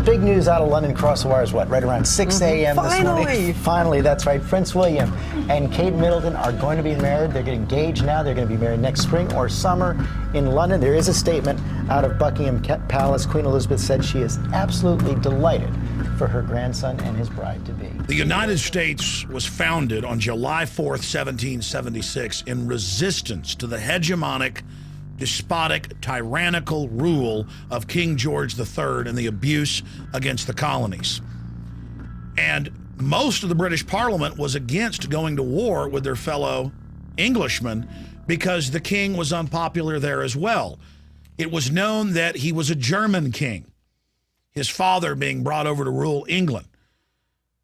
big news out of London Cross the Wires, right around 6 a.m. this morning. Finally, that's right. Prince William and Kate Middleton are going to be married. They're getting engaged now. They're going to be married next spring or summer in London. There is a statement out of Buckingham Palace. Queen Elizabeth said she is absolutely delighted for her grandson and his bride-to-be. The United States was founded on July 4th, 1776, in resistance to the hegemonic, despotic, tyrannical rule of King George III and the abuse against the colonies. And most of the British Parliament was against going to war with their fellow Englishmen because the king was unpopular there as well. It was known that he was a German king, his father being brought over to rule England.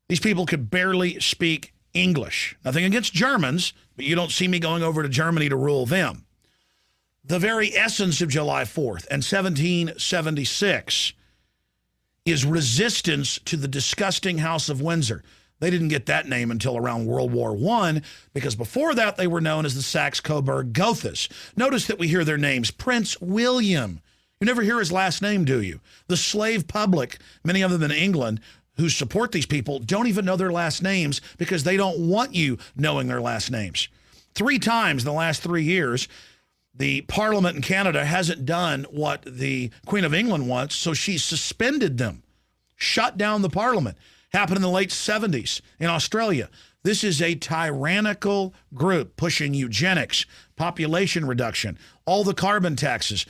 These people could barely speak English. Nothing against Germans, but you don't see me going over to Germany to rule them. The very essence of July 4th and 1776 is resistance to the disgusting House of Windsor. They didn't get that name until around World War I, because before that they were known as the Saxe-Coburg-Gothas. Notice that we hear their names. Prince William. You never hear his last name, do you? The slave public, many of them in England, who support these people, don't even know their last names because they don't want you knowing their last names. 3 times in the last 3 years, the Parliament in Canada hasn't done what the Queen of England wants, so she suspended them, shut down the Parliament. Happened in the late 70s in Australia. This is a tyrannical group pushing eugenics, population reduction, all the carbon taxes.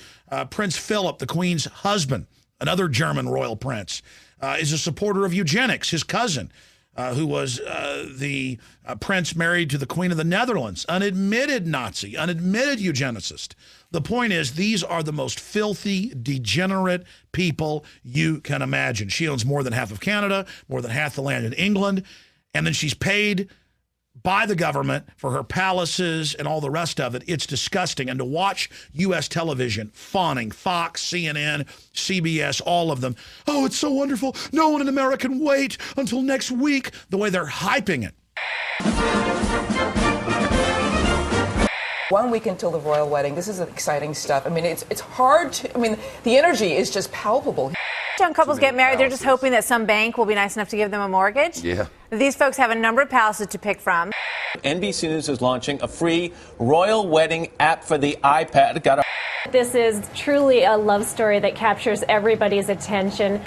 Prince Philip, the Queen's husband, another German royal prince, is a supporter of eugenics. His cousin, who was the prince married to the Queen of the Netherlands, unadmitted Nazi, unadmitted eugenicist. The point is, these are the most filthy, degenerate people you can imagine. She owns more than half of Canada, more than half the land in England, and then she's paid by the government for her palaces and all the rest of it. It's disgusting. And to watch U.S. television fawning, Fox, CNN, CBS, all of them, oh, it's so wonderful. No one in America can wait until next week, the way they're hyping it. 1 week until the royal wedding. This is exciting stuff. I mean, it's hard to, I mean, the energy is just palpable. Young couples get married, they're just hoping that some bank will be nice enough to give them a mortgage. Yeah. These folks have a number of palaces to pick from. NBC News is launching a free royal wedding app for the iPad. This is truly a love story that captures everybody's attention.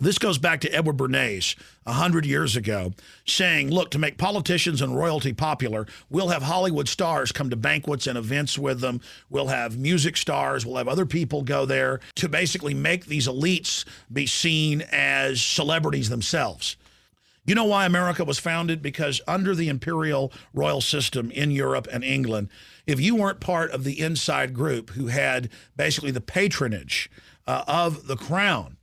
This goes back to Edward Bernays 100 years ago, saying, look, to make politicians and royalty popular, we'll have Hollywood stars come to banquets and events with them. We'll have music stars. We'll have other people go there to basically make these elites be seen as celebrities themselves. You know why America was founded? Because under the imperial royal system in Europe and England, if you weren't part of the inside group who had basically the patronage of the crown,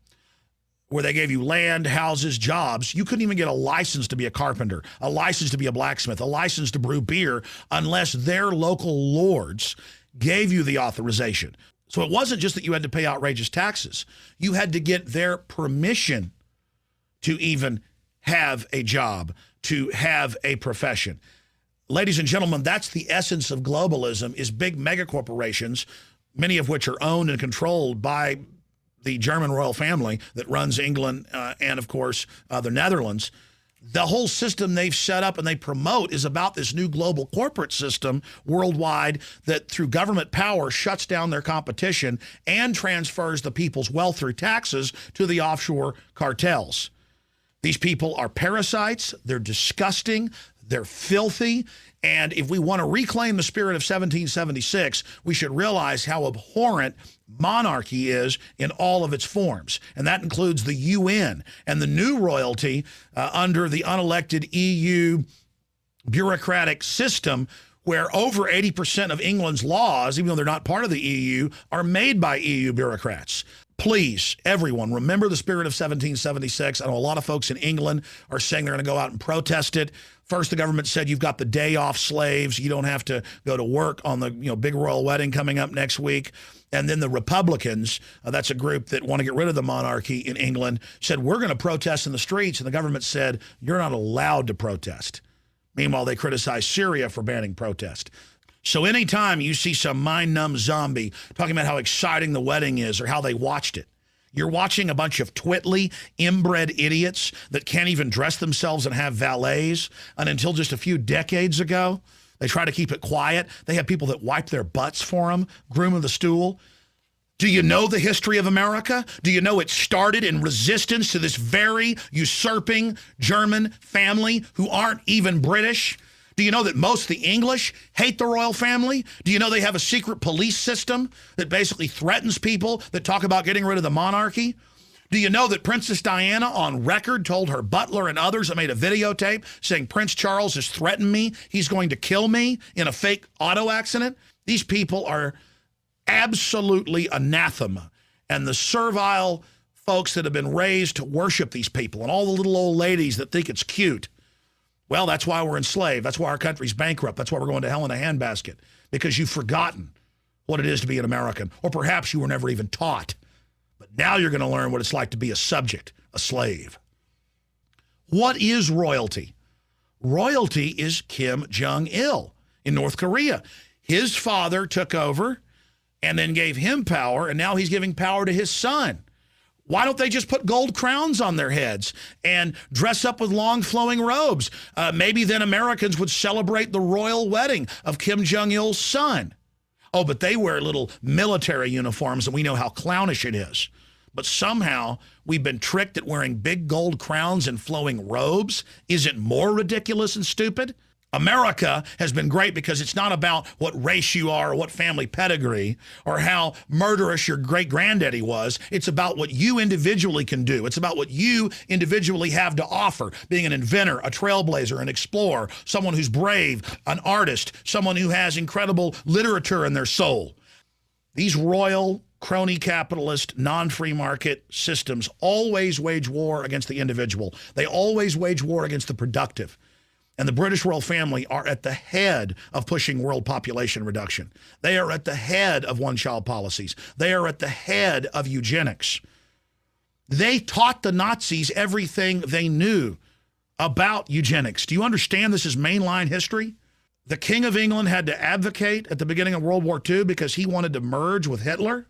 where they gave you land, houses, jobs, you couldn't even get a license to be a carpenter, a license to be a blacksmith, a license to brew beer, unless their local lords gave you the authorization. So it wasn't just that you had to pay outrageous taxes. You had to get their permission to even have a job, to have a profession. Ladies and gentlemen, that's the essence of globalism, is big mega corporations, many of which are owned and controlled by the German royal family that runs England and, of course, the Netherlands. The whole system they've set up and they promote is about this new global corporate system worldwide that, through government power, shuts down their competition and transfers the people's wealth through taxes to the offshore cartels. These people are parasites. They're disgusting. They're filthy. And if we want to reclaim the spirit of 1776, we should realize how abhorrent monarchy is in all of its forms. And that includes the UN and the new royalty under the unelected EU bureaucratic system, where over 80% of England's laws, even though they're not part of the EU, are made by EU bureaucrats. Please, everyone, remember the spirit of 1776. I know a lot of folks in England are saying they're going to go out and protest it. First, the government said you've got the day off slaves. You don't have to go to work on the big royal wedding coming up next week. And then the Republicans, that's a group that want to get rid of the monarchy in England, said we're going to protest in the streets. And the government said you're not allowed to protest. Meanwhile, they criticized Syria for banning protest. So anytime you see some mind-numb zombie talking about how exciting the wedding is or how they watched it, You're watching a bunch of twitly, inbred idiots that can't even dress themselves and have valets. And until just a few decades ago, they try to keep it quiet. They have people that wipe their butts for them, groom of the stool. Do you know the history of America? Do you know it started in resistance to this very usurping German family who aren't even British? Do you know that most of the English hate the royal family? Do you know they have a secret police system that basically threatens people that talk about getting rid of the monarchy? Do you know that Princess Diana on record told her butler and others that made a videotape saying Prince Charles has threatened me, he's going to kill me in a fake auto accident? These people are absolutely anathema. And the servile folks that have been raised to worship these people and all the little old ladies that think it's cute, well, that's why we're enslaved. That's why our country's bankrupt. That's why we're going to hell in a handbasket, because you've forgotten what it is to be an American, or perhaps you were never even taught. But now you're going to learn what it's like to be a subject, a slave. What is royalty? Royalty is Kim Jong-il in North Korea. His father took over and then gave him power, and now he's giving power to his son. Why don't they just put gold crowns on their heads and dress up with long flowing robes? Maybe then Americans would celebrate the royal wedding of Kim Jong-il's son. Oh, but they wear little military uniforms, and we know how clownish it is. But somehow we've been tricked at wearing big gold crowns and flowing robes. Is it more ridiculous and stupid? America has been great because it's not about what race you are or what family pedigree or how murderous your great-granddaddy was. It's about what you individually can do. It's about what you individually have to offer, being an inventor, a trailblazer, an explorer, someone who's brave, an artist, someone who has incredible literature in their soul. These royal, crony capitalist, non-free market systems always wage war against the individual. They always wage war against the productive. And the British royal family are at the head of pushing world population reduction. They are at the head of one-child policies. They are at the head of eugenics. They taught the Nazis everything they knew about eugenics. Do you understand this is mainline history? The King of England had to advocate at the beginning of World War II because he wanted to merge with Hitler.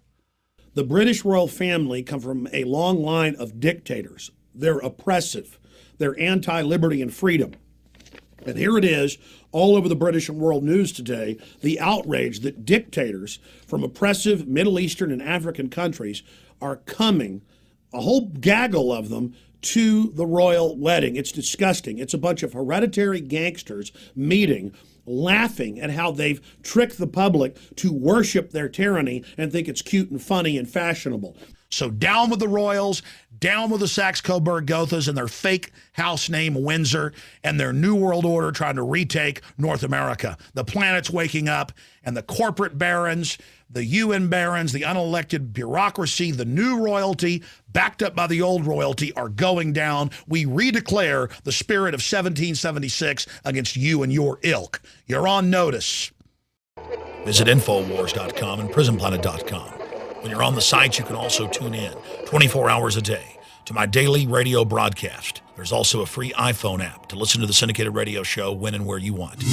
The British royal family come from a long line of dictators. They're oppressive. They're anti-liberty and freedom. And here it is, all over the British and world news today, the outrage that dictators from oppressive Middle Eastern and African countries are coming, a whole gaggle of them, to the royal wedding. It's disgusting. It's a bunch of hereditary gangsters meeting, laughing at how they've tricked the public to worship their tyranny and think it's cute and funny and fashionable. So down with the royals, down with the Saxe-Coburg-Gothas and their fake house name Windsor and their New World Order trying to retake North America. The planet's waking up, and the corporate barons, the UN barons, the unelected bureaucracy, the new royalty, backed up by the old royalty, are going down. We redeclare the spirit of 1776 against you and your ilk. You're on notice. Visit Infowars.com and PrisonPlanet.com. When you're on the site, you can also tune in 24 hours a day to my daily radio broadcast. There's also a free iPhone app to listen to the syndicated radio show when and where you want.